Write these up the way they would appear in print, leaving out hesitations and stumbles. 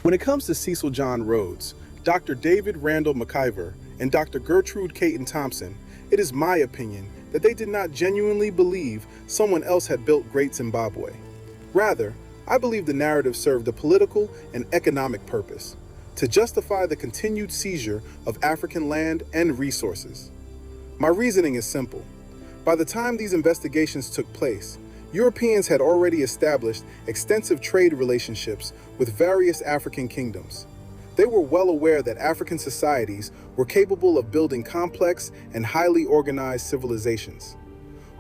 When it comes to Cecil John Rhodes, Dr. David Randall McIver, and Dr. Gertrude Caton Thompson, it is my opinion that they did not genuinely believe someone else had built Great Zimbabwe. Rather, I believe the narrative served a political and economic purpose, to justify the continued seizure of African land and resources. My reasoning is simple. By the time these investigations took place, Europeans had already established extensive trade relationships with various African kingdoms. They were well aware that African societies were capable of building complex and highly organized civilizations.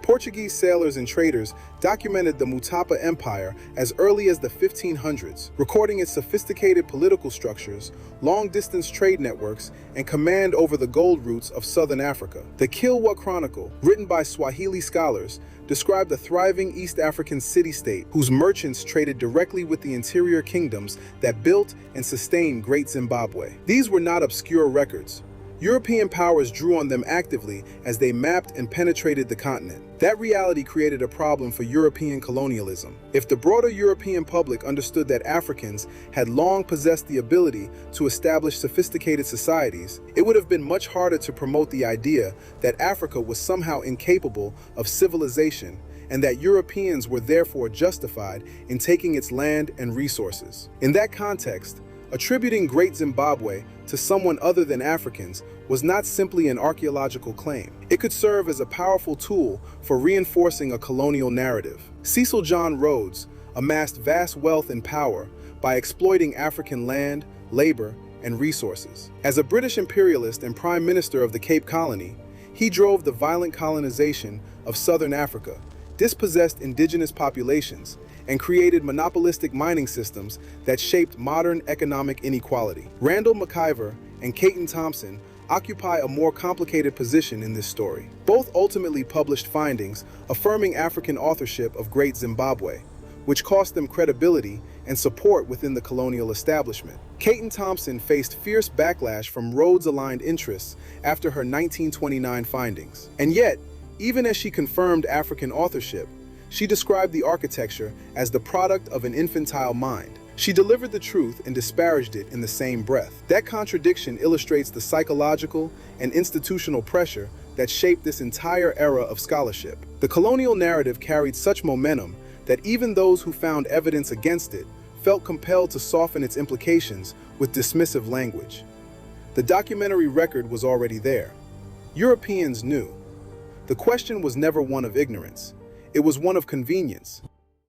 Portuguese sailors and traders documented the Mutapa Empire as early as the 1500s, recording its sophisticated political structures, long-distance trade networks, and command over the gold routes of southern Africa. The Kilwa Chronicle, written by Swahili scholars, described a thriving East African city-state whose merchants traded directly with the interior kingdoms that built and sustained Great Zimbabwe. These were not obscure records. European powers drew on them actively as they mapped and penetrated the continent. That reality created a problem for European colonialism. If the broader European public understood that Africans had long possessed the ability to establish sophisticated societies, it would have been much harder to promote the idea that Africa was somehow incapable of civilization and that Europeans were therefore justified in taking its land and resources. In that context, attributing Great Zimbabwe to someone other than Africans was not simply an archaeological claim. It could serve as a powerful tool for reinforcing a colonial narrative. Cecil John Rhodes amassed vast wealth and power by exploiting African land, labor, and resources. As a British imperialist and Prime Minister of the Cape Colony, he drove the violent colonization of southern Africa, dispossessed indigenous populations, and created monopolistic mining systems that shaped modern economic inequality. Randall McIver and Caton Thompson occupy a more complicated position in this story. Both ultimately published findings affirming African authorship of Great Zimbabwe, which cost them credibility and support within the colonial establishment. Caton Thompson faced fierce backlash from Rhodes-aligned interests after her 1929 findings. And yet, even as she confirmed African authorship, she described the architecture as the product of an infantile mind. She delivered the truth and disparaged it in the same breath. That contradiction illustrates the psychological and institutional pressure that shaped this entire era of scholarship. The colonial narrative carried such momentum that even those who found evidence against it felt compelled to soften its implications with dismissive language. The documentary record was already there. Europeans knew. The question was never one of ignorance. It was one of convenience.